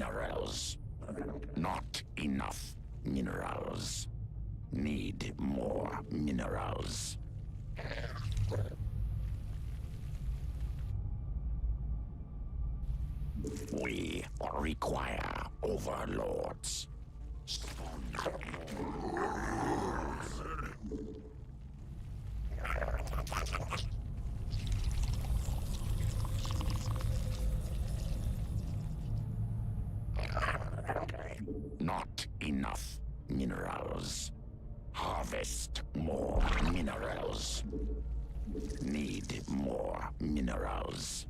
minerals. Not enough minerals. Need more minerals. We require overlords. Not enough minerals. Harvest more minerals. Need more minerals.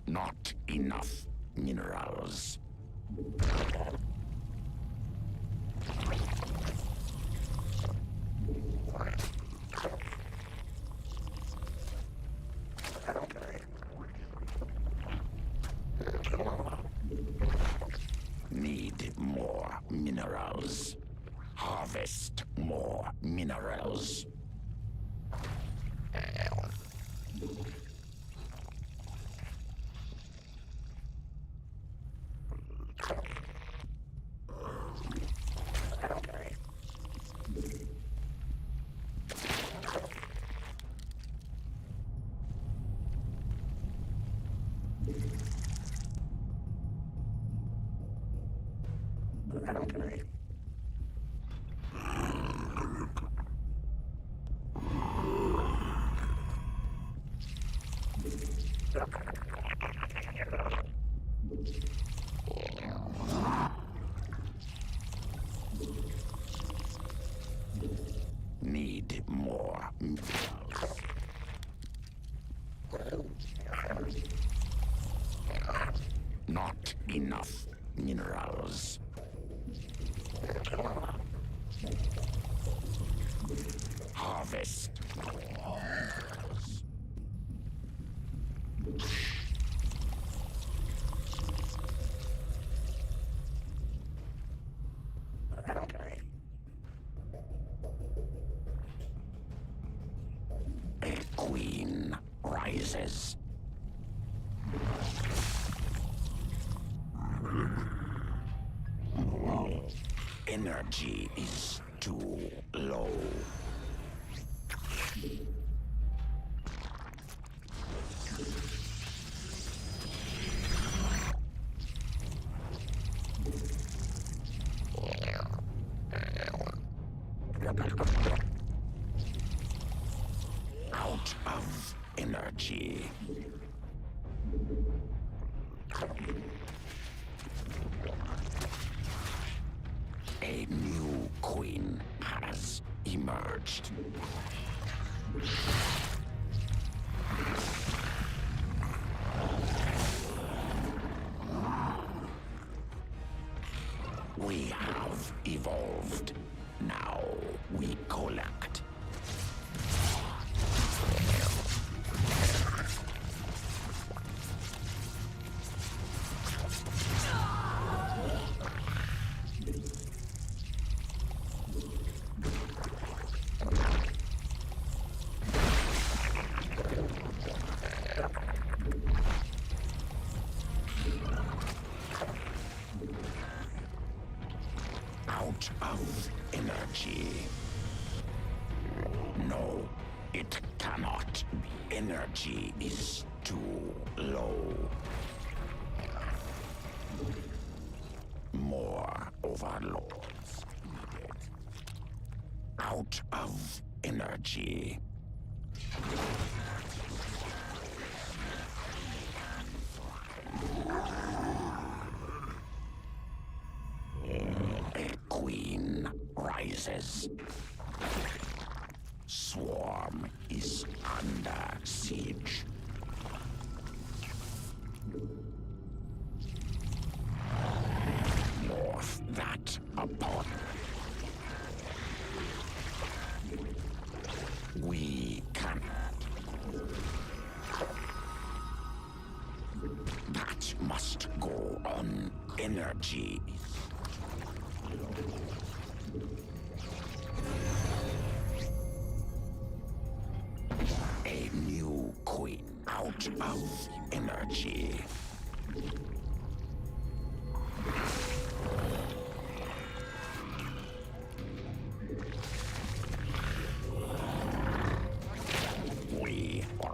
Not enough minerals. Need more minerals. Harvest more minerals. Need more minerals. Not enough minerals. Harvest. A queen rises. Energy is too low. Out of energy. A new queen has emerged. We have evolved. Now we collect. Out of energy. No, it cannot. Energy is too low. More overlords needed. Out of energy. A queen rises. Swarm is under siege. Morph that upon. We cannot. That must go on energy. A new queen out of energy.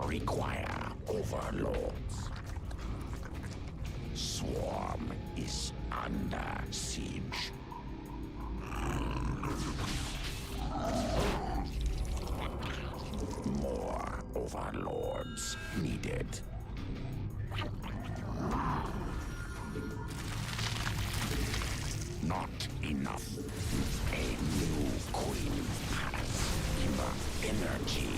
require overlords. Swarm is under siege. More overlords needed. Not enough. A new queen has enough energy.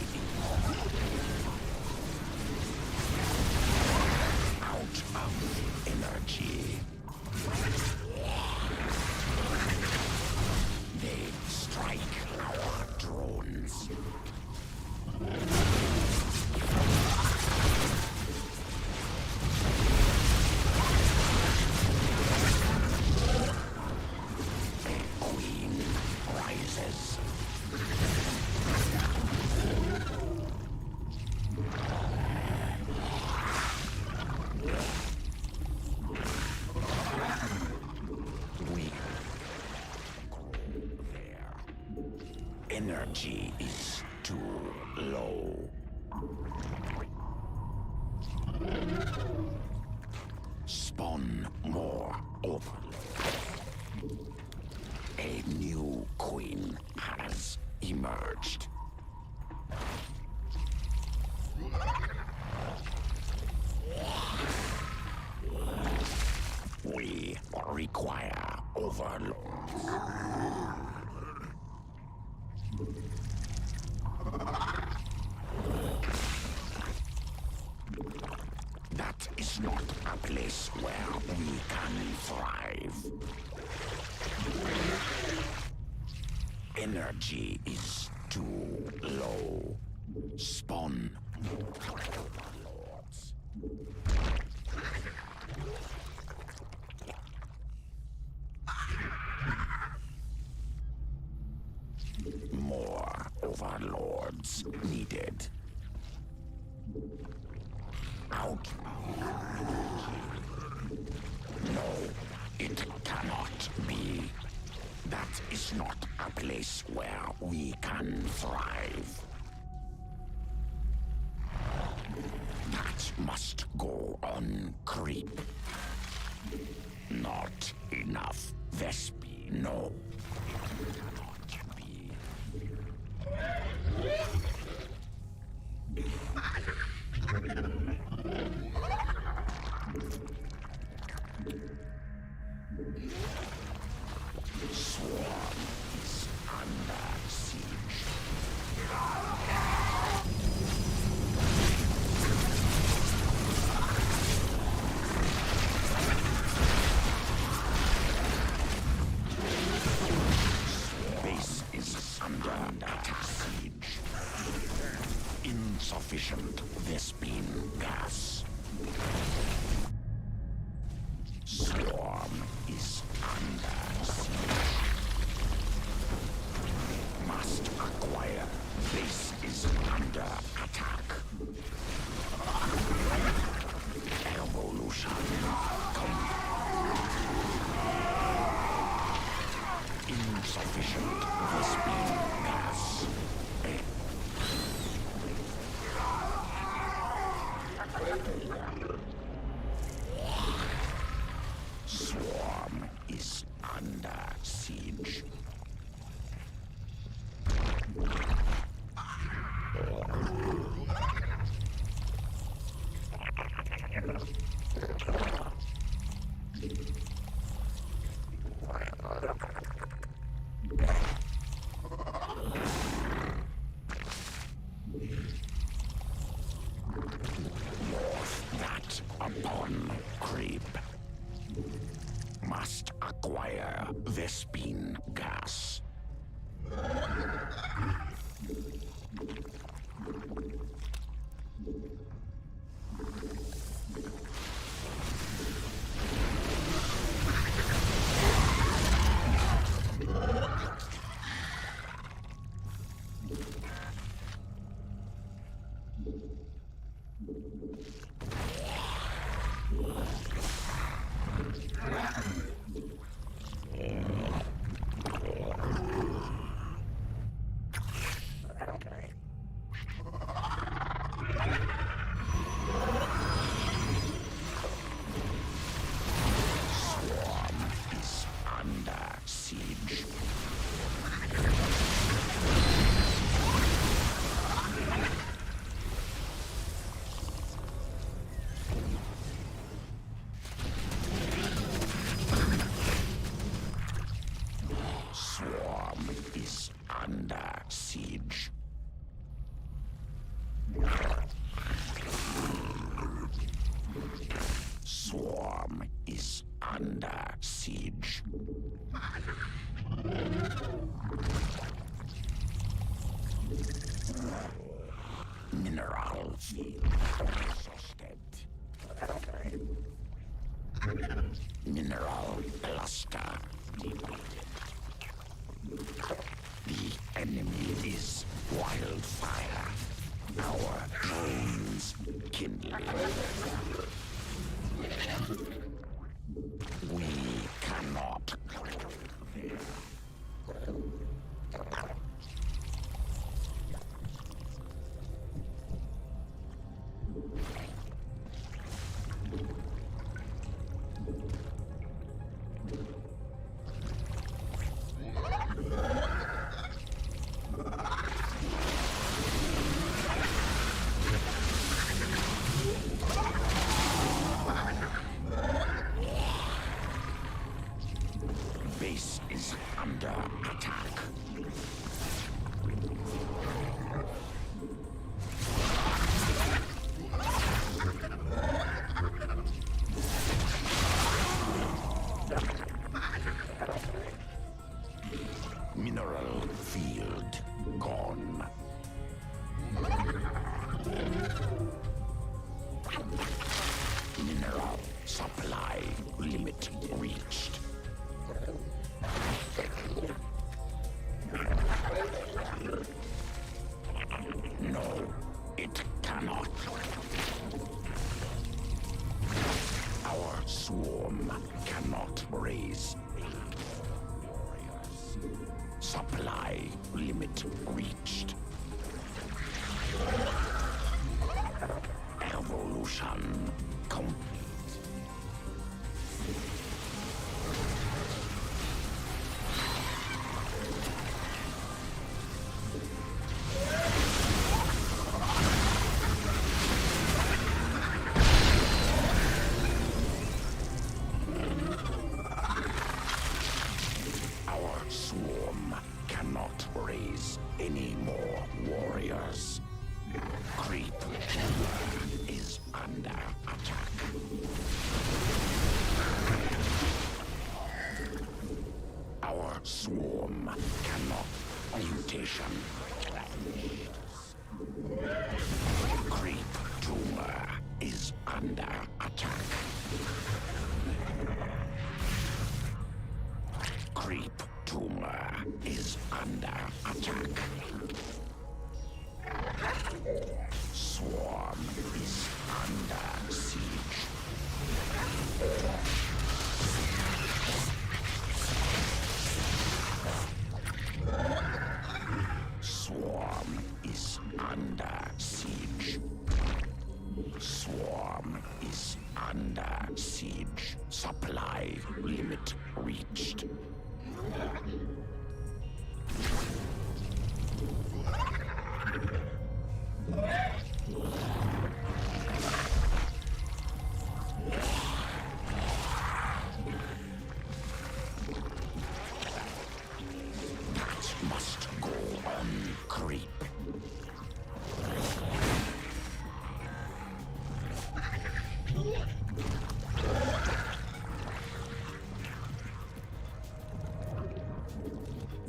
Out of energy. They strike our drones. Energy is too low. Spawn more overlords. A new queen has emerged. We require overlords. That is not a place where we can thrive. Energy is too low. Spawn overlords. More overlords needed. Out. No, it cannot be. That is not a place where we can thrive. That must go on creep. Not enough. Vespi, no. It cannot be. Swarm is under siege. Base is under attack siege. Insufficient Vespene gas. Swarm is under siege. Must acquire. Base is under attack. Evolution. Insufficient Vespene gas. Swarm is under siege. is under siege. Swarm is under siege. Mineral field exhausted. Mineral cluster depleted. The enemy is wildfire. Our drones kindling. We cannot go there. Base is under attack. Mineral field gone. Mineral supply limit reached. No, it cannot. Our swarm cannot raise warriors. Supply limit reached. Evolution complete. Our swarm cannot raise any more warriors. Creep is under attack. Our swarm cannot. Mutation. Creep tumor is under attack. Creep tumor is under attack. Swarm is under siege. Swarm is under siege. Swarm is under siege. Supply limit reached. That must go on, creep.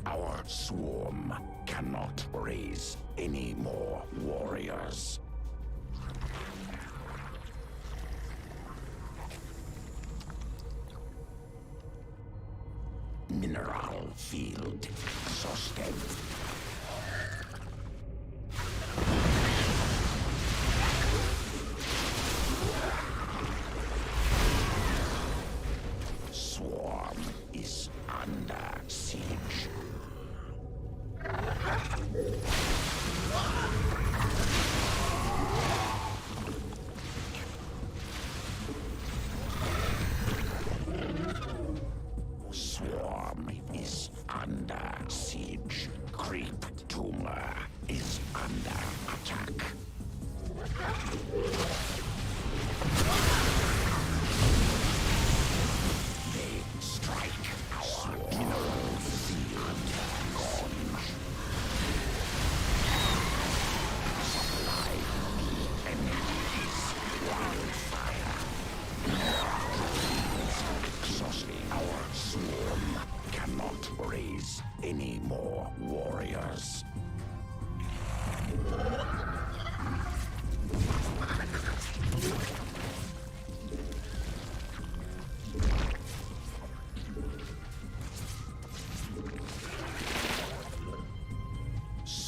Our swarm cannot raise any more warriors. Mineral field exhausted. Swarm is under siege. Swarm is under siege. Creep tumor is under attack. They strike our mineral field.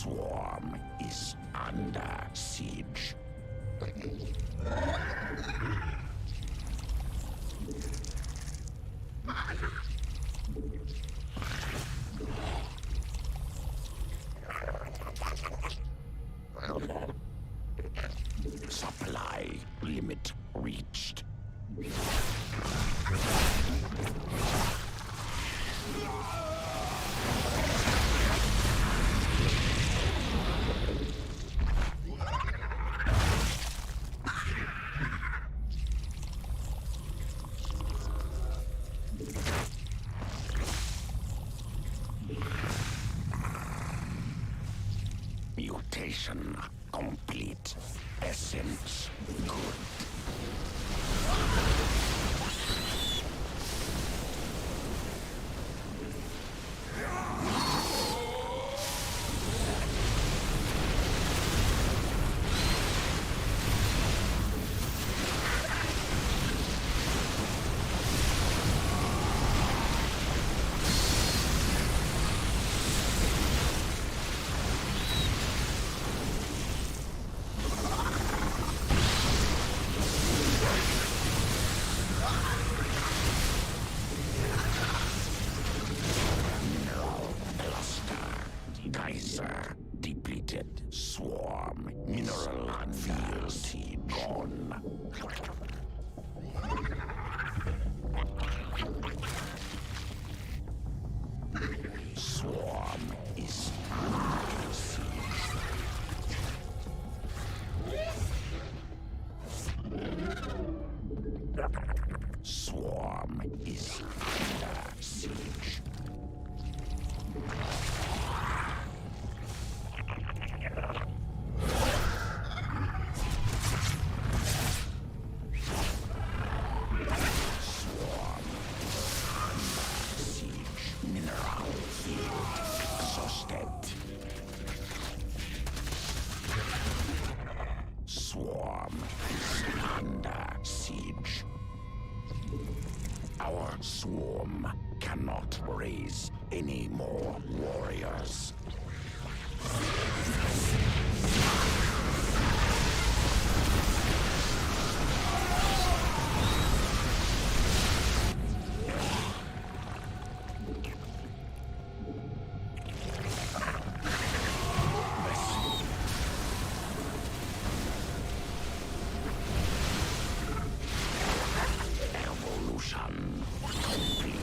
swarm is under siege. Supply limit reached. Mutation complete. Essence good. Geyser depleted. Swarm mineral field gone. Swarm is under siege. Swarm is under siege. Swarm is under siege. Our swarm cannot raise any more warriors. Evolution complete.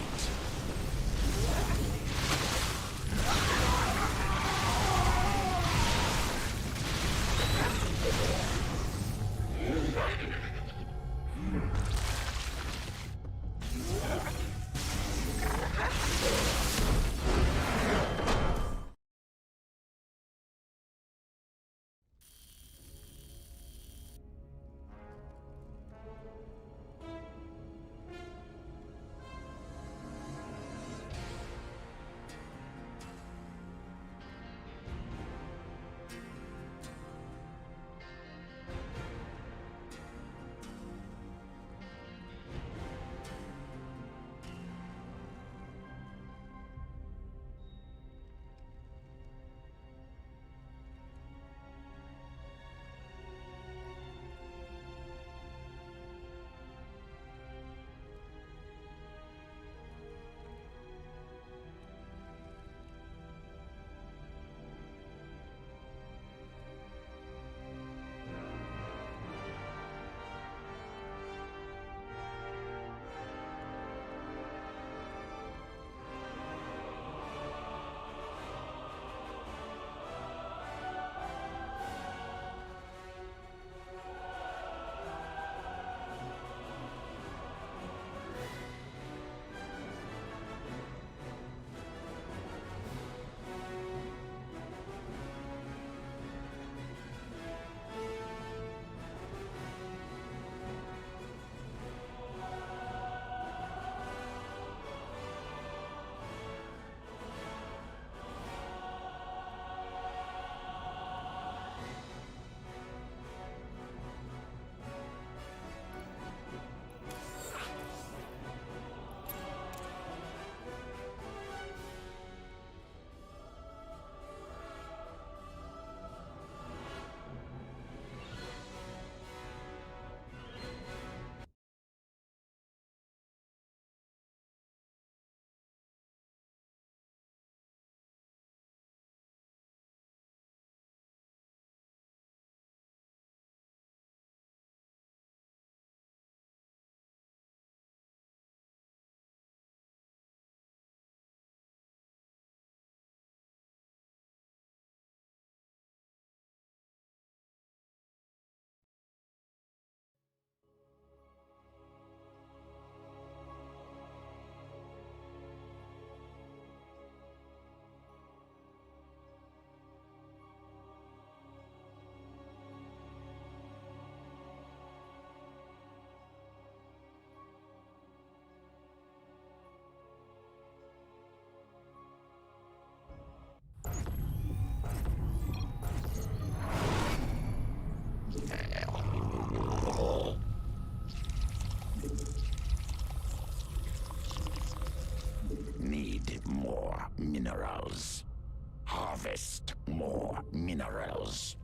harvest more minerals.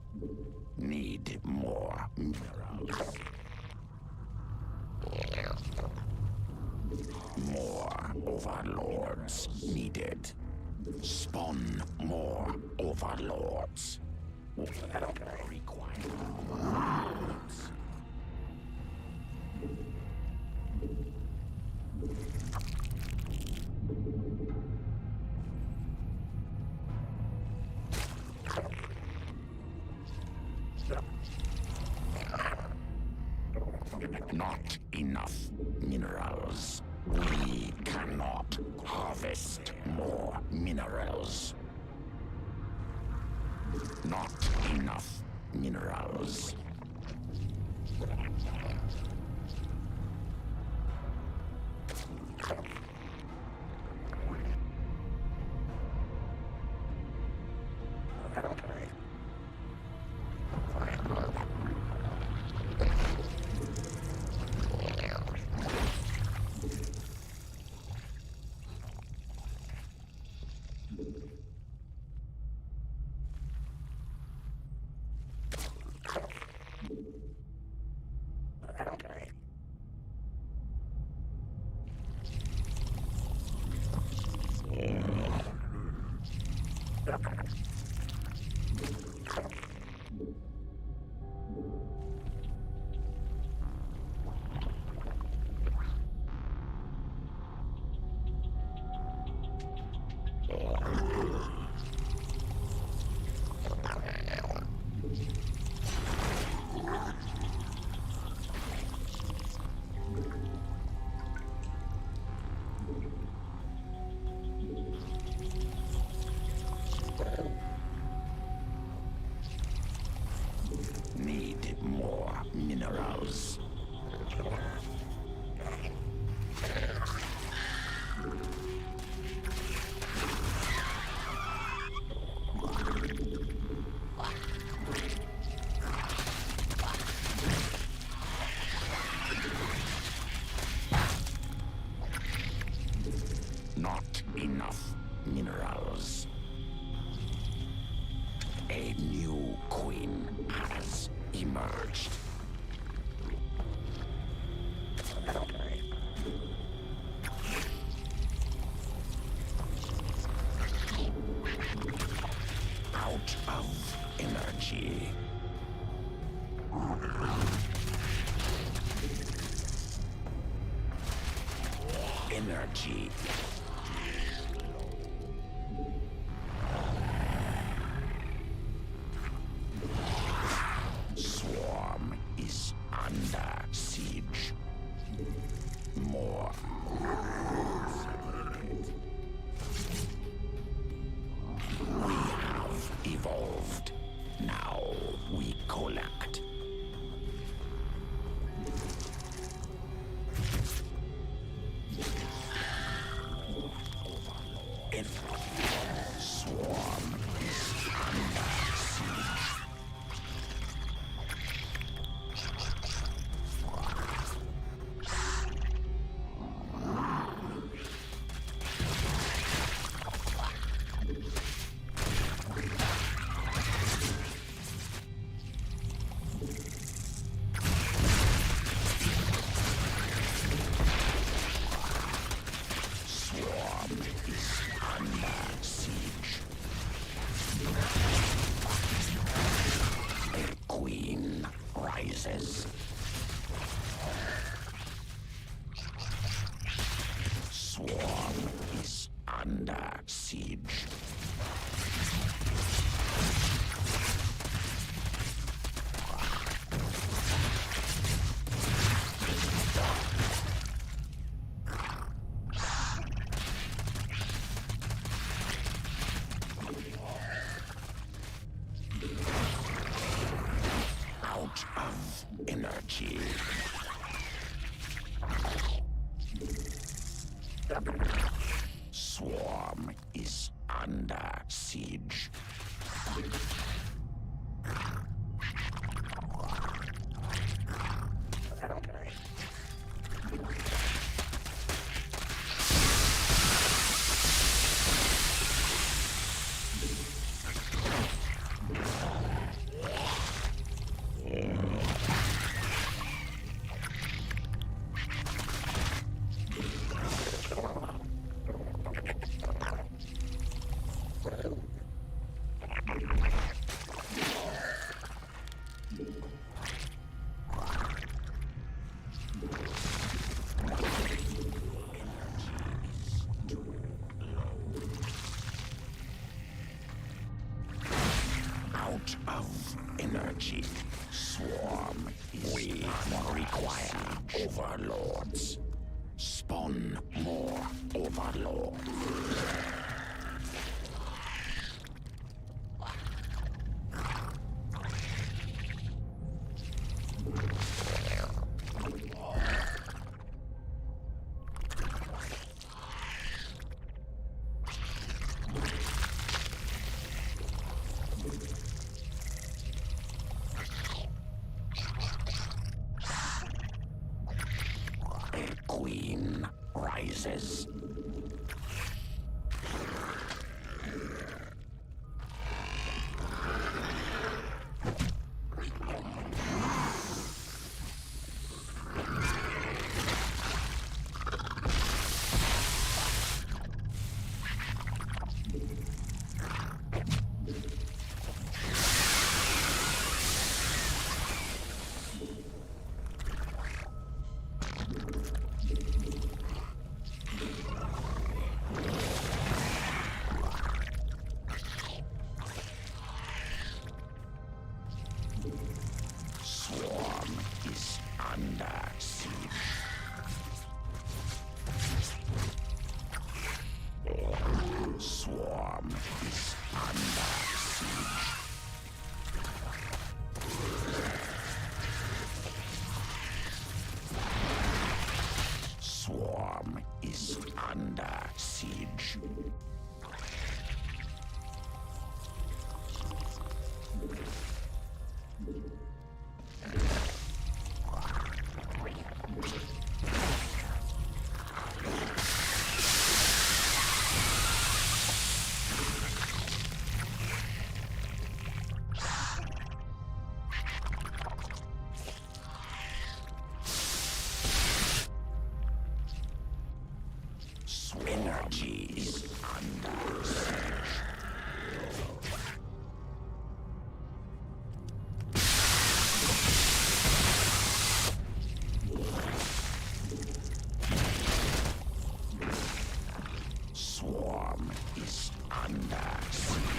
Need more minerals. More overlords needed. Spawn more overlords. Required. Not enough minerals. We cannot harvest more minerals. Not enough minerals. Need more minerals. Not enough minerals. A new queen has emerged. Out of energy. Energy. Swarm is under siege. More. We have evolved. Now we collect. Swarm is under siege. Swarm is under siege. A queen rises. Swarm is under siege. Out of energy. Swarm is under siege. enough energy. Swarm is we require overlords. Spawn more overlords. Queen rises. Swarm is under siege. Swarm is under siege. Swarm is under siege. Energy is under siege. Swarm is under siege.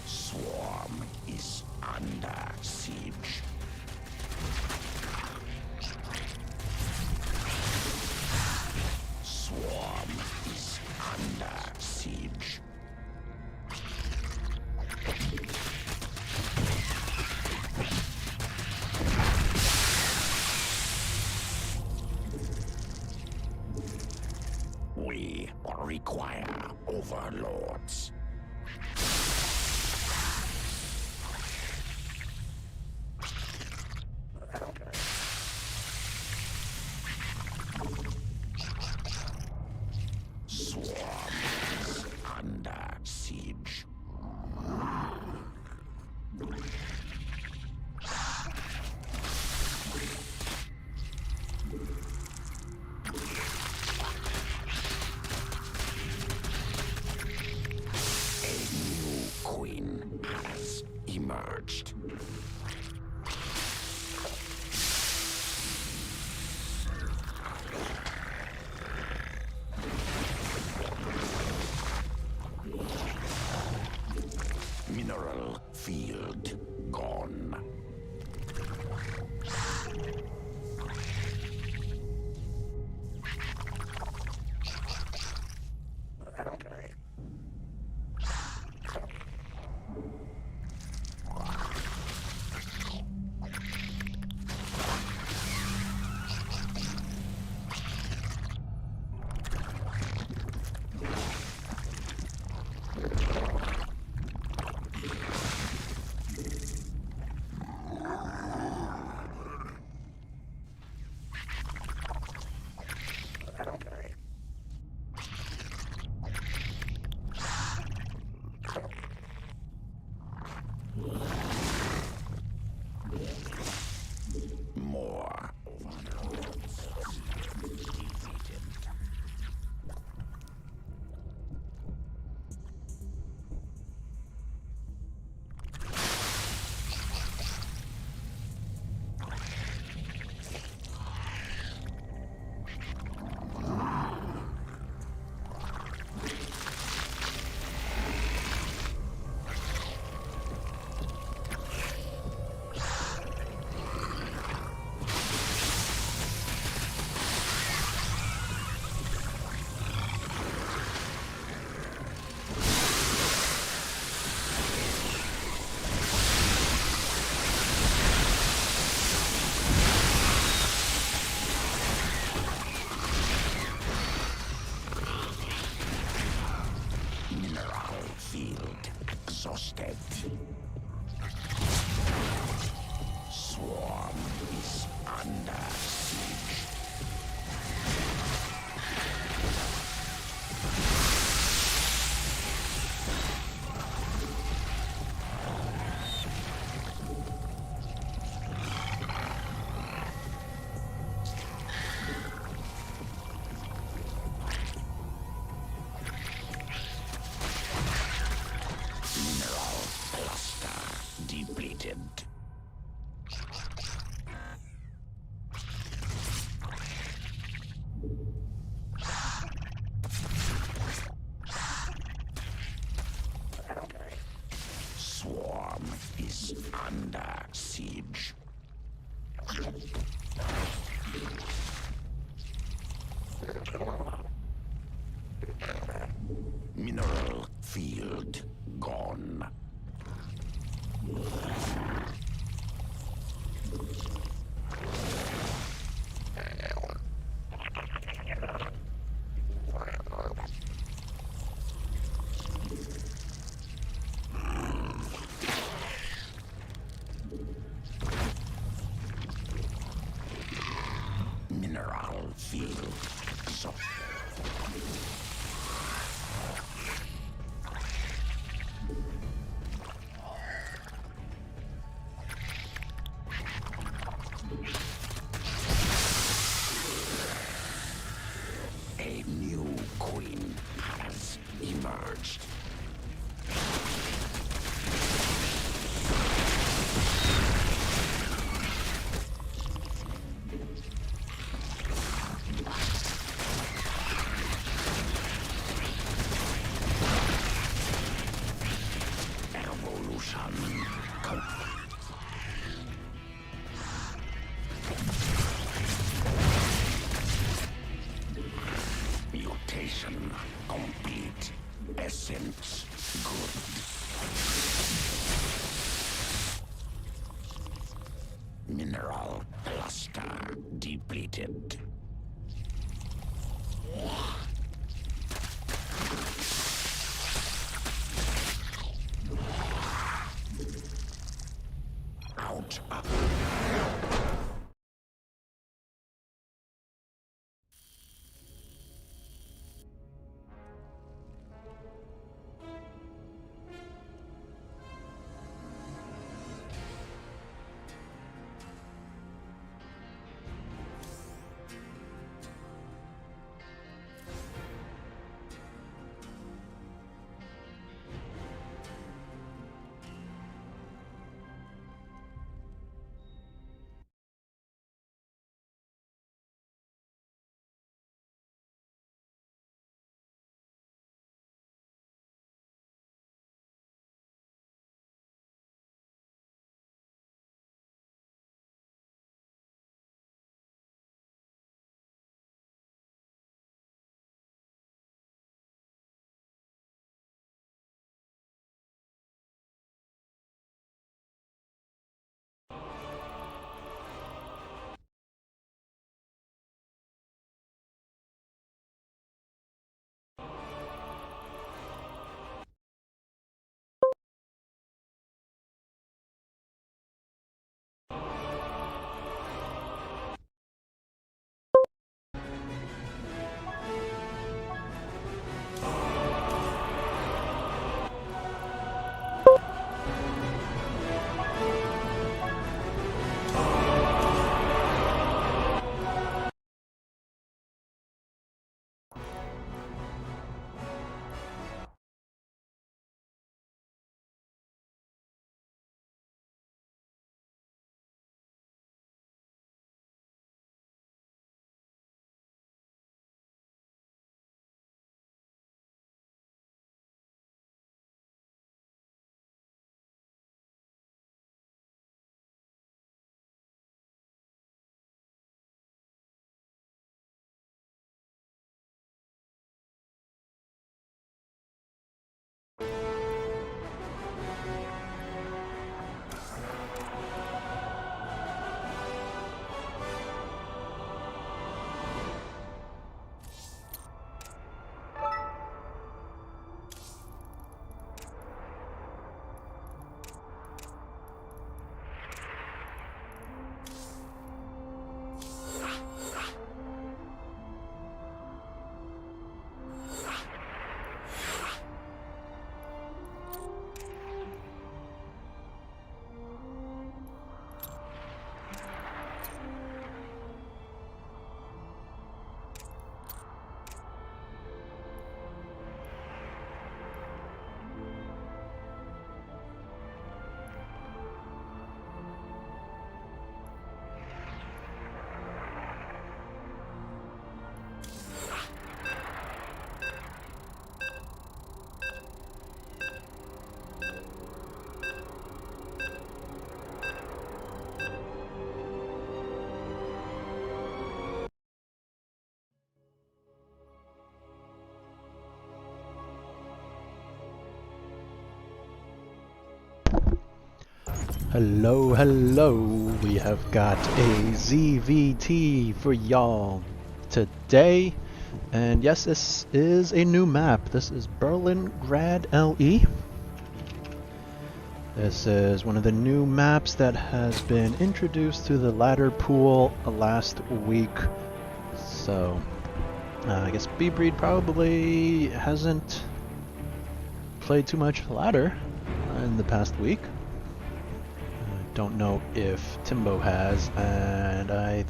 Swarm is under siege. Swarm is under siege. We require overlords. Swarm is under siege. A new queen has emerged. Mineral field gone. is under siege. Mineral field gone. Mineral field. So. A new queen has emerged. Evolution complete. Mutation complete. Essence good. Mineral cluster depleted. Out up. Hello, hello. We have got a ZVT for y'all today. And yes, this is a new map. This is Berlingrad LE. This is one of the new maps that has been introduced to the ladder pool last week. So, I guess B-Breed probably hasn't played too much ladder in the past week. Don't know if Timbo has, and I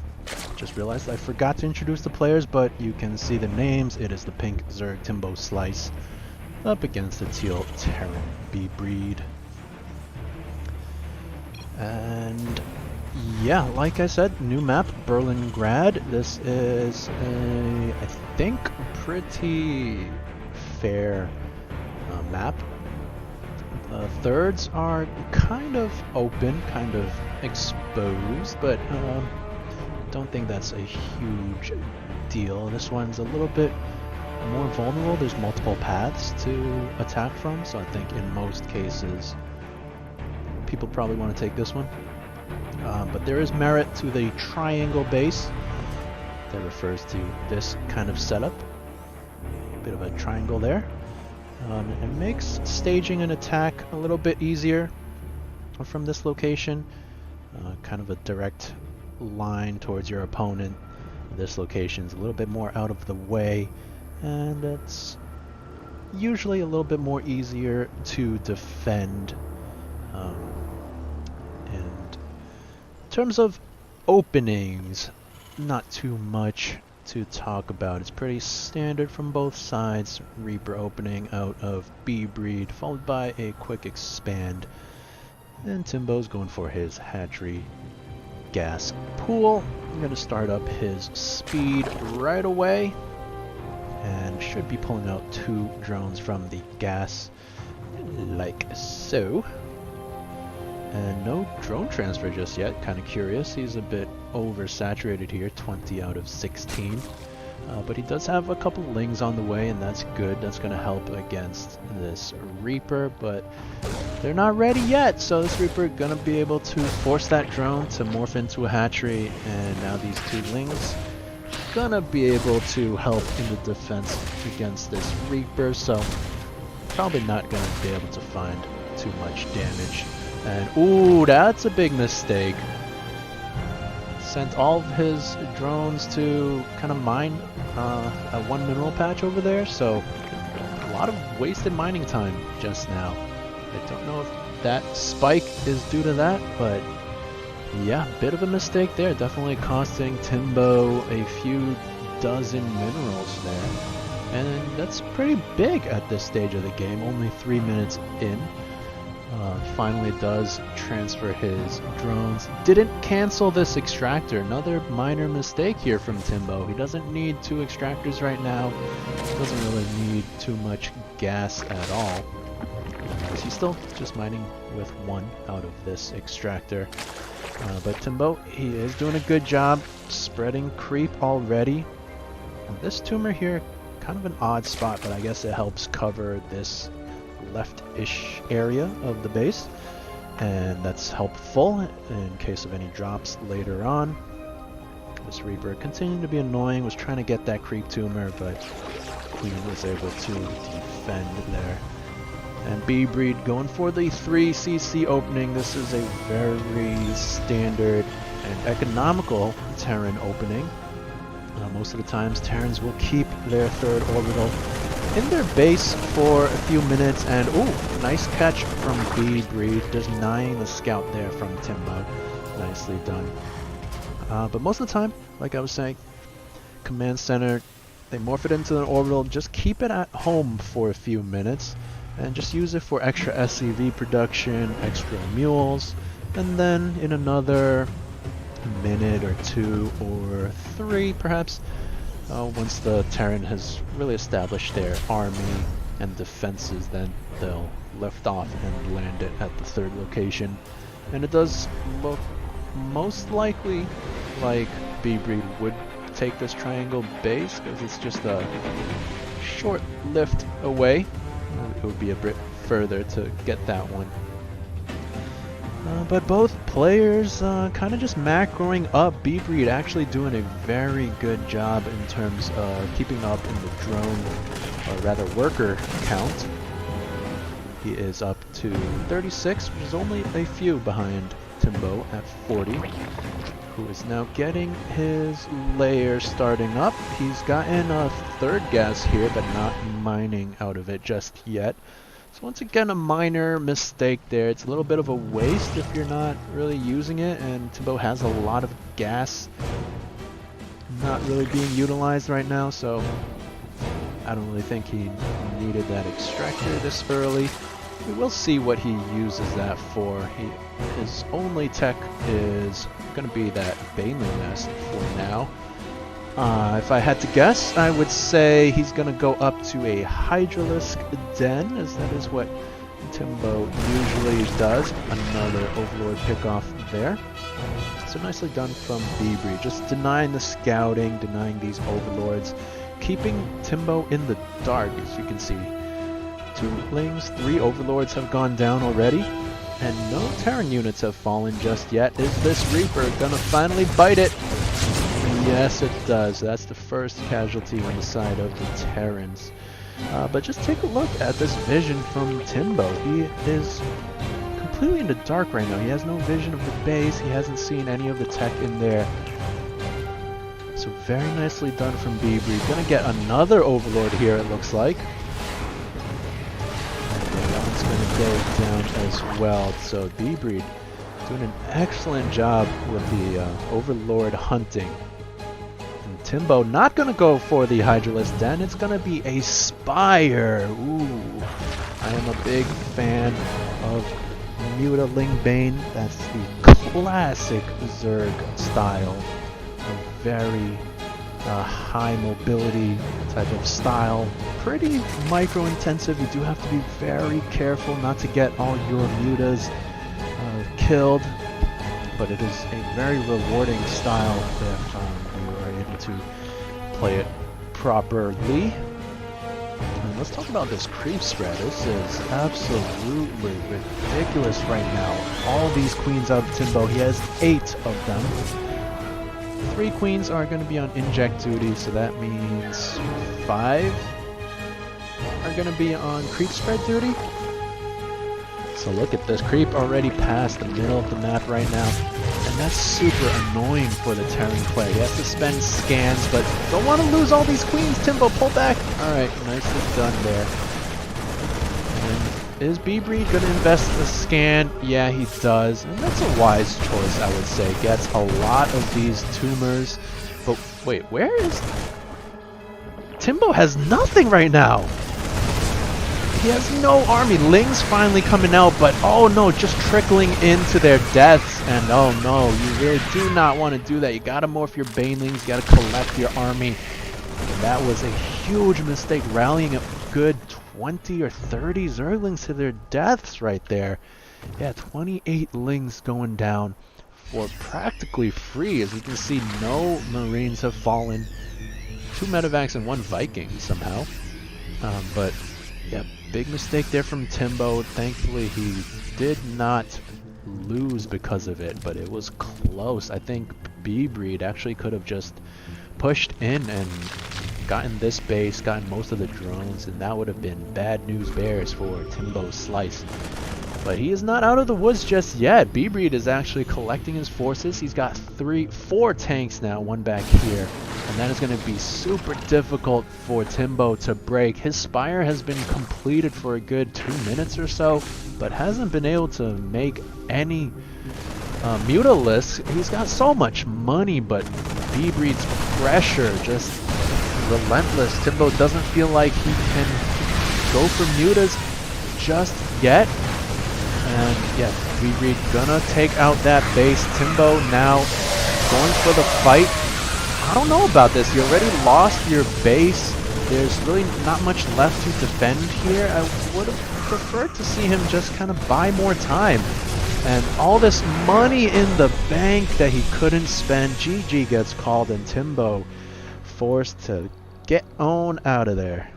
just realized I forgot to introduce the players, but you can see the names. It is the pink Zerg Timbo Slice up against the teal Terran B-Breed. And yeah, like I said, new map, Berlingrad. This is a, I think, pretty fair map. The thirds are kind of open, kind of exposed, but don't think that's a huge deal. This one's a little bit more vulnerable. There's multiple paths to attack from, so I think in most cases people probably want to take this one. But there is merit to the triangle base that refers to this kind of setup. A bit of a triangle there. It makes staging an attack a little bit easier from this location. Kind of a direct line towards your opponent. This location's a little bit more out of the way, and it's usually a little bit more easier to defend. And in terms of openings, not too much to talk about. It's pretty standard from both sides. Reaper opening out of B-Breed, followed by a quick expand. And Timbo's going for his hatchery gas pool. I'm going to start up his speed right away. And should be pulling out 2 drones from the gas, like so. And no drone transfer just yet, kind of curious. He's a bit oversaturated here, 20 out of 16. But he does have a couple lings on the way, and that's good. That's going to help against this Reaper, but they're not ready yet. So this Reaper going to be able to force that drone to morph into a hatchery, and now these 2 lings going to be able to help in the defense against this Reaper, so probably not going to be able to find too much damage. And ooh, that's a big mistake. Sent all of his drones to kind of mine a 1 mineral patch over there, so a lot of wasted mining time just now. I don't know if that spike is due to that, but yeah, bit of a mistake there. Definitely costing Timbo a few dozen minerals there. And that's pretty big at this stage of the game, only 3 minutes in. Finally does transfer his drones. Didn't cancel this extractor. Another minor mistake here from Timbo. He doesn't need 2 extractors right now. Doesn't really need too much gas at all. He's still just mining with 1 out of this extractor. But Timbo, he is doing a good job spreading creep already. And this tumor here, kind of an odd spot, but I guess it helps cover this left-ish area of the base, and that's helpful in case of any drops later on. This Reaper continued to be annoying, was trying to get that creep tumor, but Queen was able to defend there. And B-Breed going for the 3cc opening. This is a very standard and economical Terran opening. Most of the times Terrans will keep their 3rd orbital in their base for a few minutes, and ooh, nice catch from B-Breed, denying the scout there from Timbo. Nicely done. But most of the time, like I was saying, command center, they morph it into an orbital, just keep it at home for a few minutes, and just use it for extra SCV production, extra mules, and then in another minute or 2 or 3 perhaps, once the Terran has really established their army and defenses, then they'll lift off and land it at the 3rd location. And it does look most likely like B-Breed would take this triangle base, because it's just a short lift away. It would be a bit further to get that one. But both players kind of just macroing up. B-Breed actually doing a very good job in terms of keeping up in the drone, or rather worker count. He is up to 36, which is only a few behind Timbo at 40, who is now getting his layer starting up. He's gotten a third gas here, but not mining out of it just yet. So once again, a minor mistake there. It's a little bit of a waste if you're not really using it, and Timbo has a lot of gas not really being utilized right now, so I don't really think he needed that extractor this early. We will see what he uses that for. His only tech is going to be that Baneling Nest for now. If I had to guess, I would say he's going to go up to a Hydralisk Den, as that is what Timbo usually does. Another Overlord pickoff there. So nicely done from B-Breed, just denying the scouting, denying these Overlords, keeping Timbo in the dark, as you can see. 2 Lings, 3 Overlords have gone down already, and no Terran units have fallen just yet. Is this Reaper gonna finally bite it? Yes, it does. That's the first casualty on the side of the Terrans. But just take a look at this vision from Timbo. He is completely in the dark right now. He has no vision of the base. He hasn't seen any of the tech in there. So very nicely done from B-Breed. Gonna get another Overlord here, it looks like. That one's gonna go down as well. So B-Breed doing an excellent job with the Overlord hunting. Timbo not going to go for the Hydralisk Den. It's going to be a Spire. Ooh. I am a big fan of Mutaling Bane. That's the classic Zerg style. A very high mobility type of style. Pretty micro-intensive. You do have to be very careful not to get all your mutas killed. But it is a very rewarding style if you are able to play it properly. And let's talk about this creep spread. This is absolutely ridiculous right now. All these queens out of Timbo. He has 8 of them. 3 queens are going to be on inject duty, so that means 5 are going to be on creep spread duty. So look at this, creep already past the middle of the map right now, and that's super annoying for the Terran player. He has to spend scans, but don't want to lose all these queens. Timbo, pull back. Alright, nicely done there. And is B-Breed going to invest the scan? Yeah, he does. And that's a wise choice, I would say. Gets a lot of these tumors. But wait, where is... Timbo has nothing right now. He has no army. Ling's finally coming out, but oh no, just trickling into their deaths. And oh no, you really do not want to do that. You gotta morph your Banelings, you gotta collect your army. And that was a huge mistake, rallying a good 20 or 30 Zerglings to their deaths right there. Yeah, 28 Lings going down for practically free. As you can see, no Marines have fallen. 2 Medivacs and 1 Viking somehow. But yeah, big mistake there from Timbo. Thankfully, he did not lose because of it, but it was close. I think B-Breed actually could have just pushed in and gotten this base, gotten most of the drones, and that would have been bad news bears for Timbo's slice. But he is not out of the woods just yet. B-Breed is actually collecting his forces. He's got 4 tanks now, 1 back here. And that is going to be super difficult for Timbo to break. His Spire has been completed for a good 2 minutes or so, but hasn't been able to make any Mutalisks. He's got so much money, but B-Breed's pressure just relentless. Timbo doesn't feel like he can go for Mutas just yet. And yeah, B-Breed gonna take out that base. Timbo now going for the fight. I don't know about this. You already lost your base. There's really not much left to defend here. I would have preferred to see him just kind of buy more time. And all this money in the bank that he couldn't spend. GG gets called and Timbo forced to get on out of there.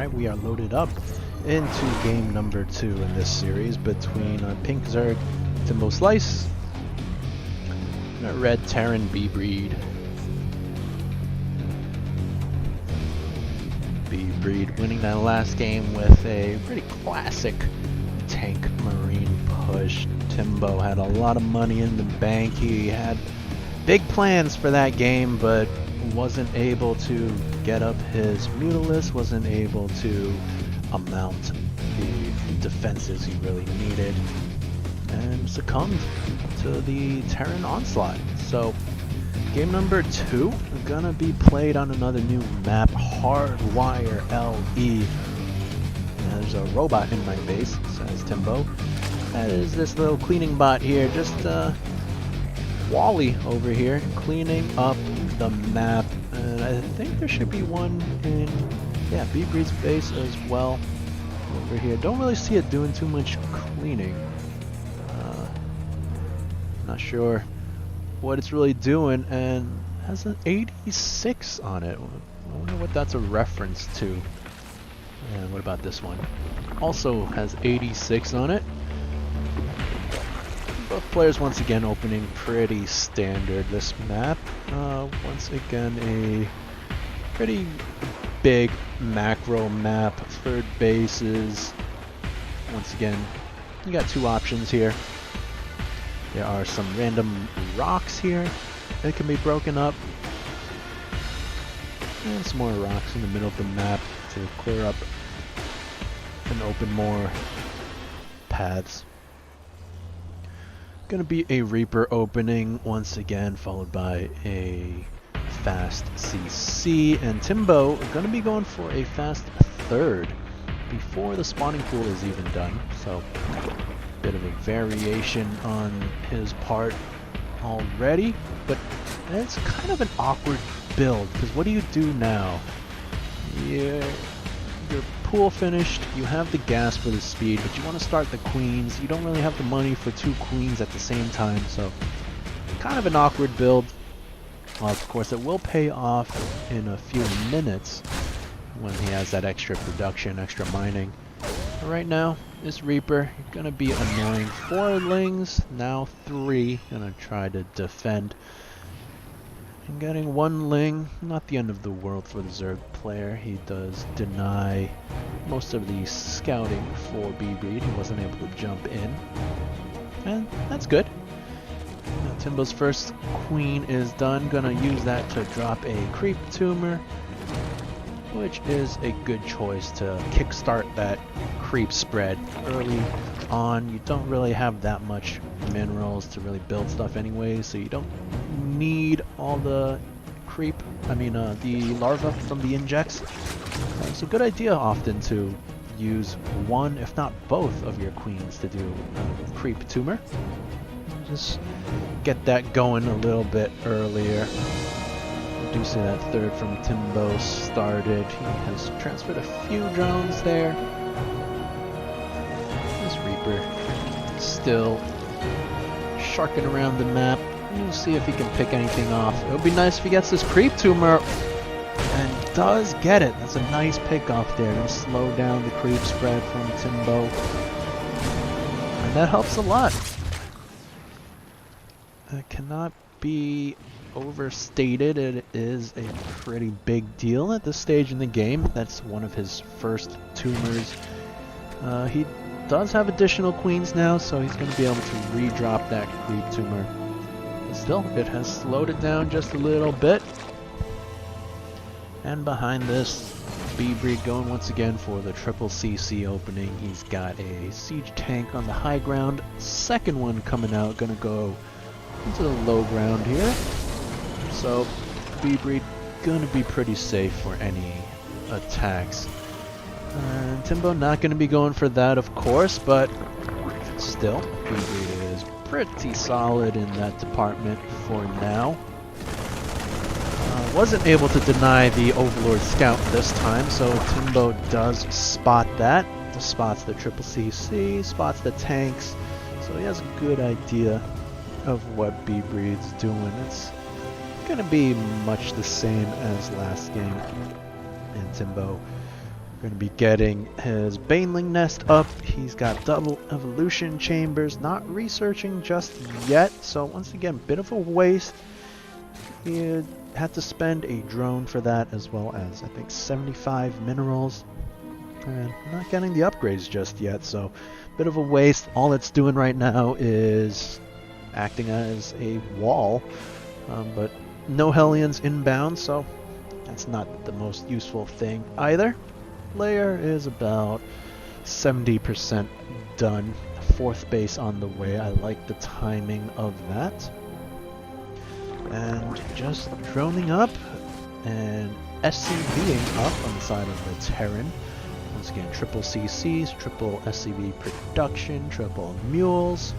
Alright, we are loaded up into game number 2 in this series between Pink Zerg, Timbo Slice, and a Red Terran B-Breed. B-Breed winning that last game with a pretty classic tank marine push. Timbo had a lot of money in the bank. He had big plans for that game, but wasn't able to get up his Mutalisk, wasn't able to amount the defenses he really needed, and succumbed to the Terran onslaught. So game number 2 gonna be played on another new map, Hardwire LE. There's a robot in my base, says Timbo. That is this little cleaning bot here, just Wally over here, cleaning up the map. And I think there should be one in, yeah, B-Breed's base as well over here. Don't really see it doing too much cleaning. Not sure what it's really doing, and has an 86 on it. I wonder what that's a reference to. And what about this one? Also has 86 on it. Both players once again opening pretty standard this map. Once again a pretty big macro map, third bases. Once again, you got two options here. There are some random rocks here that can be broken up. And some more rocks in the middle of the map to clear up and open more paths. Gonna be a Reaper opening once again, followed by a fast CC, and Timbo gonna be going for a fast third before the spawning pool is even done. So bit of a variation on his part already, but it's kind of an awkward build, because what do you do now? Your pool finished, you have the gas for the speed, but you want to start the queens. You don't really have the money for two queens at the same time, so kind of an awkward build. Well, of course, it will pay off in a few minutes when he has that extra production, extra mining. But right now, this Reaper gonna be annoying. 4 lings, now 3. Gonna try to defend. And getting 1 ling, not the end of the world for the Zerg player. He does deny most of the scouting for B-Breed. He wasn't able to jump in. And that's good. Now, Timbo's first queen is done. Gonna use that to drop a creep tumor, which is a good choice to kickstart that creep spread early on. You don't really have that much minerals to really build stuff anyway, so you don't need all the the larva from the injects. It's a good idea often to use one, if not both, of your queens to do a creep tumor. Just get that going a little bit earlier. Do see that third from Timbo started. He has transferred a few drones there. This Reaper still sharking around the map. We'll see if he can pick anything off. It would be nice if he gets this creep tumor, and does get it. That's a nice pick off there. Gonna slow down the creep spread from Timbo, and that helps a lot. That cannot be overstated. It is a pretty big deal at this stage in the game. That's one of his first tumors. He does have additional queens now, so he's going to be able to re-drop that creep tumor. But still, it has slowed it down just a little bit. And behind this, B-Breed going once again for the triple CC opening. He's got a siege tank on the high ground. Second one coming out, going to go into the low ground here. So B-Breed gonna be pretty safe for any attacks. And Timbo not gonna be going for that, of course, but still, B-Breed is pretty solid in that department for now. Wasn't able to deny the Overlord Scout this time, so Timbo does spot that. Spots the triple CC, spots the tanks, so he has a good idea of what B-Breed's doing. It's gonna be much the same as last game, and Timbo Going to be getting his Baneling Nest up. He's got double evolution chambers. Not researching just yet. So once again, bit of a waste. He had to spend a drone for that, as well as I think 75 minerals. And not getting the upgrades just yet, so bit of a waste. All it's doing right now is acting as a wall, but no Hellions inbound, so that's not the most useful thing either. Layer is about 70% done. Fourth base on the way. I like the timing of that. And just droning up and SCVing up on the side of the Terran. Once again, triple CCs, triple SCV production, triple mules.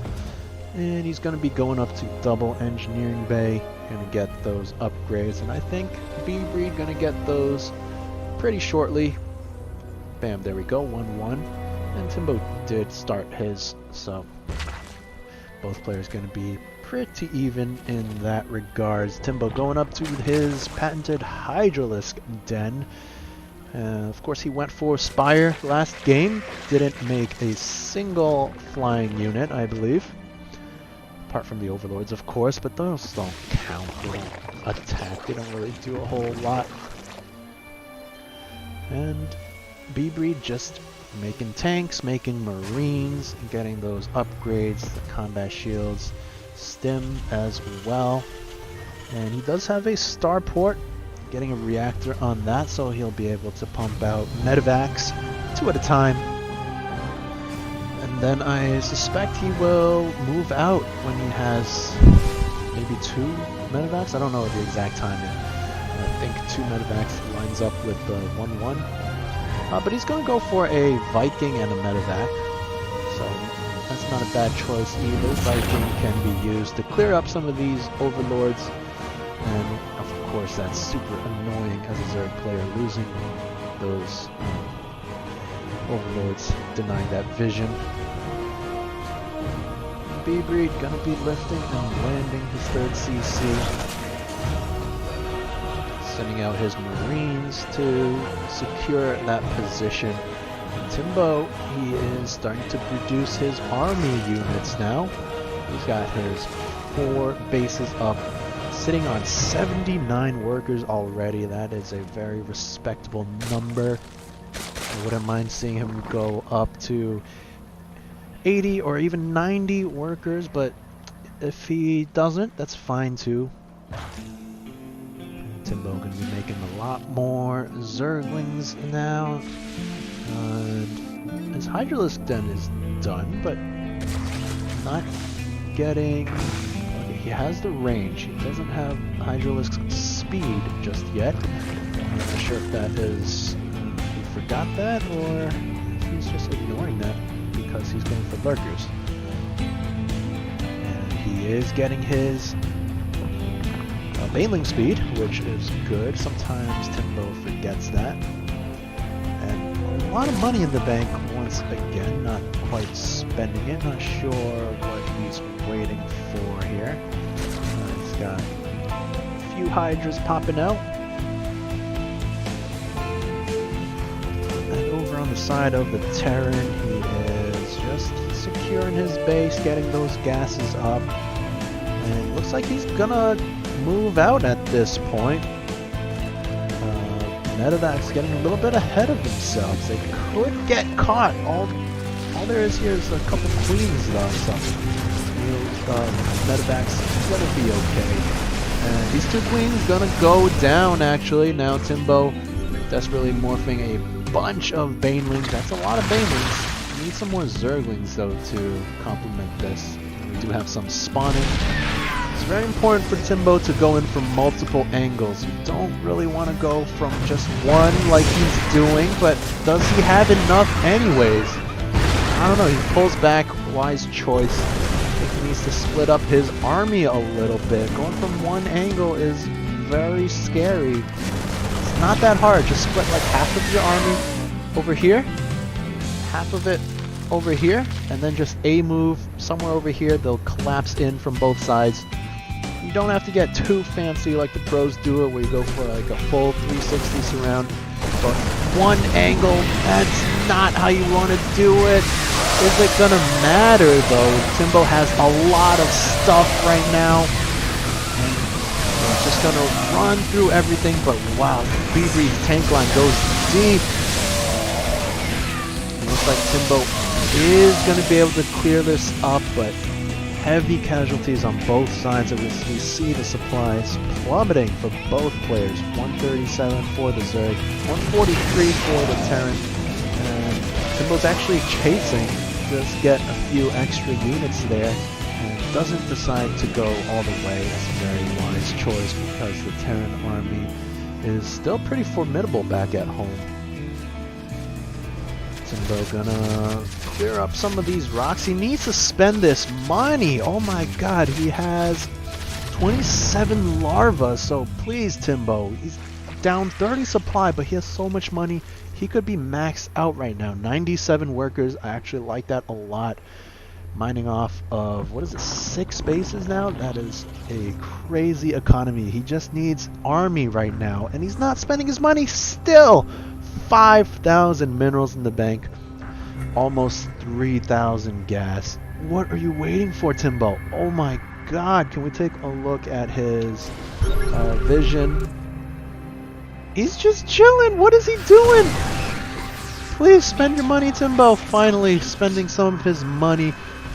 And he's going to be going up to double engineering bay. Going to get those upgrades. And I think B-Breed going to get those pretty shortly. Bam, there we go, 1-1. And Timbo did start his, so both players going to be pretty even in that regards. Timbo going up to his patented Hydralisk Den. Of course, he went for Spire last game. Didn't make a single flying unit, I believe. Apart from the Overlords, of course, but those don't count. They don't attack. They don't really do a whole lot. And B-Breed just making tanks, making Marines, and getting those upgrades, the combat shields, stim as well. And he does have a starport, getting a reactor on that, so he'll be able to pump out medevacs 2 at a time. And then I suspect he will move out when he has maybe 2 medevacs. I don't know the exact timing. I think 2 medevacs lines up with the 1-1. But he's going to go for a Viking and a medevac. So that's not a bad choice either. Viking can be used to clear up some of these overlords. And of course that's super annoying as a Zerg player, losing those overlords, denying that vision. B-Breed gonna be lifting and landing his 3rd CC. Sending out his Marines to secure that position. And Timbo, he is starting to produce his army units now. He's got his 4 bases up, sitting on 79 workers already. That is a very respectable number. I wouldn't mind seeing him go up to 80 or even 90 workers, but if he doesn't, that's fine too. Timbo going to be making a lot more Zerglings now. And his Hydralisk Den is done, but not getting... He has the range. He doesn't have Hydralisk speed just yet. I'm not sure if that is... he forgot that, or if he's just ignoring that because he's going for lurkers. And he is getting his Baneling speed, which is good. Sometimes Timbo forgets that. And a lot of money in the bank once again, not quite spending it. Not sure what he's waiting for here. He's got a few Hydras popping out. And over on the side of the Terran, he is just securing his base, getting those gases up. And looks like he's gonna move out at this point. Medevac's getting a little bit ahead of themselves. They could get caught. All there is here is a couple queens though, so Medevac's gonna be okay. And these 2 queens gonna go down actually. Now Timbo desperately morphing a bunch of Banelings. That's a lot of Banelings. We need some more Zerglings though to complement this. We do have some spawning. It's very important for Timbo to go in from multiple angles. You don't really want to go from just one like he's doing, but does he have enough anyways? I don't know, he pulls back, wise choice. I think he needs to split up his army a little bit. Going from one angle is very scary. It's not that hard, just split like half of your army over here, half of it over here, and then just a move somewhere over here. They'll collapse in from both sides. You don't have to get too fancy like the pros do it, where you go for like a full 360 surround, but one angle. That's not how you want to do it. Is it gonna matter though? Timbo has a lot of stuff right now. He's just gonna run through everything, but wow, BB's tank line goes deep. It looks like Timbo is gonna be able to clear this up, but heavy casualties on both sides of this. We see the supplies plummeting for both players. 137 for the Zerg, 143 for the Terran. And Timbo's actually chasing, just get a few extra units there, and doesn't decide to go all the way. That's a very wise choice because the Terran army is still pretty formidable back at home. Timbo gonna clear up some of these rocks. He needs to spend this money. Oh my god, he has 27 larvae, so please Timbo. He's down 30 supply, but he has so much money. He could be maxed out right now. 97 workers. I actually like that a lot. Mining off of, what is it, 6 bases now? That is a crazy economy. He just needs army right now, and he's not spending his money still. 5,000 minerals in the bank, almost 3,000 gas. What are you waiting for, Timbo? Oh my god, can we take a look at his vision? He's just chilling. What is he doing? Please spend your money, Timbo. Finally spending some of his money,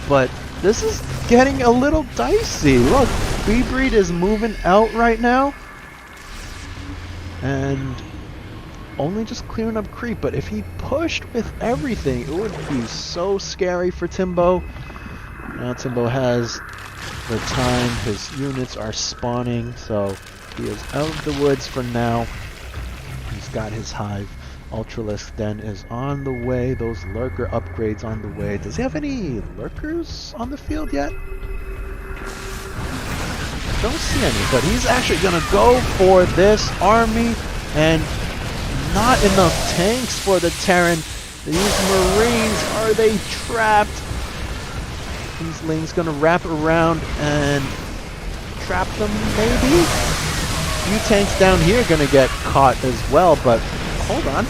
but this is getting a little dicey. Look, B-Breed is moving out right now, and only just clearing up creep, but if he pushed with everything, it would be so scary for Timbo. Now Timbo has the time, his units are spawning, so he is out of the woods for now. He's got his hive. Ultralisk Den is on the way, those lurker upgrades on the way. Does he have any lurkers on the field yet? Don't see any, but he's actually gonna go for this army, and not enough tanks for the Terran. These Marines, are they trapped? These Lings gonna wrap around and trap them, maybe? Few tanks down here gonna get caught as well, but hold on.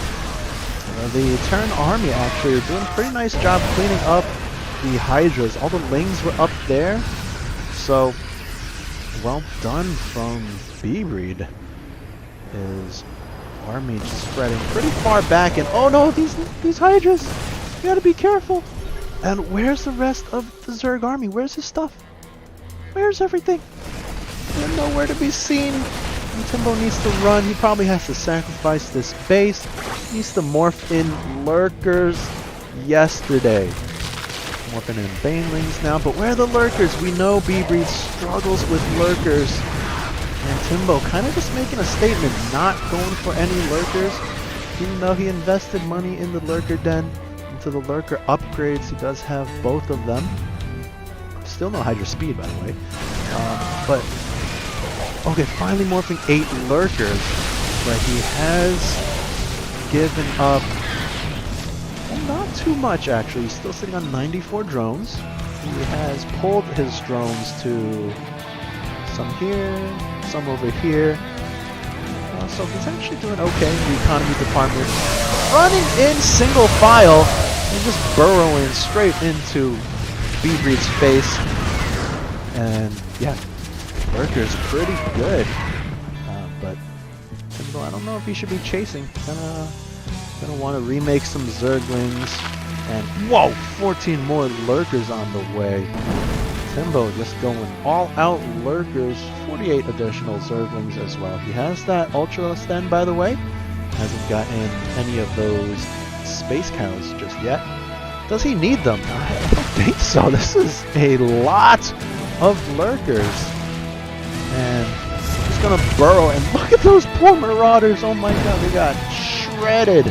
The Terran army actually are doing a pretty nice job cleaning up the Hydras. All the Lings were up there, so well done from B-Breed. His army just spreading pretty far back, and oh no, these Hydras! You gotta be careful! And where's the rest of the Zerg army? Where's his stuff? Where's everything? They're nowhere to be seen. And Timbo needs to run. He probably has to sacrifice this base. He needs to morph in lurkers yesterday. Morphing in banelings now, but where are the lurkers? We know B-Breed struggles with lurkers. And Timbo kind of just making a statement, not going for any lurkers, even though he invested money in the lurker den, into the lurker upgrades. He does have both of them. Still no Hydra speed, by the way. But okay, finally morphing 8 lurkers, but he has given up not too much actually. He's still sitting on 94 drones. He has pulled his drones to some here, some over here. So he's actually doing okay in the economy department. Running in single file and just burrowing straight into B-Breed's face. And yeah, Lurker's pretty good. But Timbo, I don't know if he should be chasing. Gonna want to remake some Zerglings. And whoa, 14 more Lurkers on the way. Timbo just going all out lurkers, 48 additional Zerglings as well. He has that Ultralisk Den, by the way. Hasn't gotten any of those Space Cows just yet. Does he need them? I don't think so. This is a lot of lurkers. And he's gonna burrow, and look at those poor Marauders. Oh my god, they got shredded.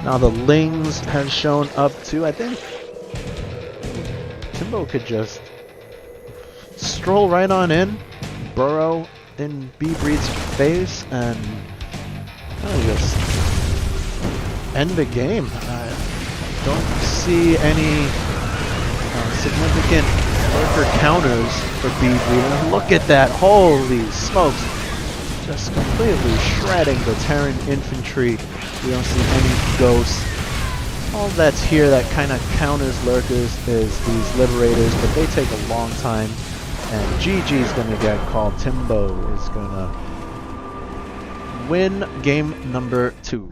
Now the Lings has shown up too. I think Timbo could just stroll right on in, burrow in B-Breed's face, and just end the game. I don't see any significant lurker counters for B-Breed. Look at that, holy smokes. just completely shredding the Terran infantry. We don't see any ghosts. All that's here that kind of counters lurkers is these liberators, but they take a long time. And GG's gonna get called. Timbo is gonna win game number 2.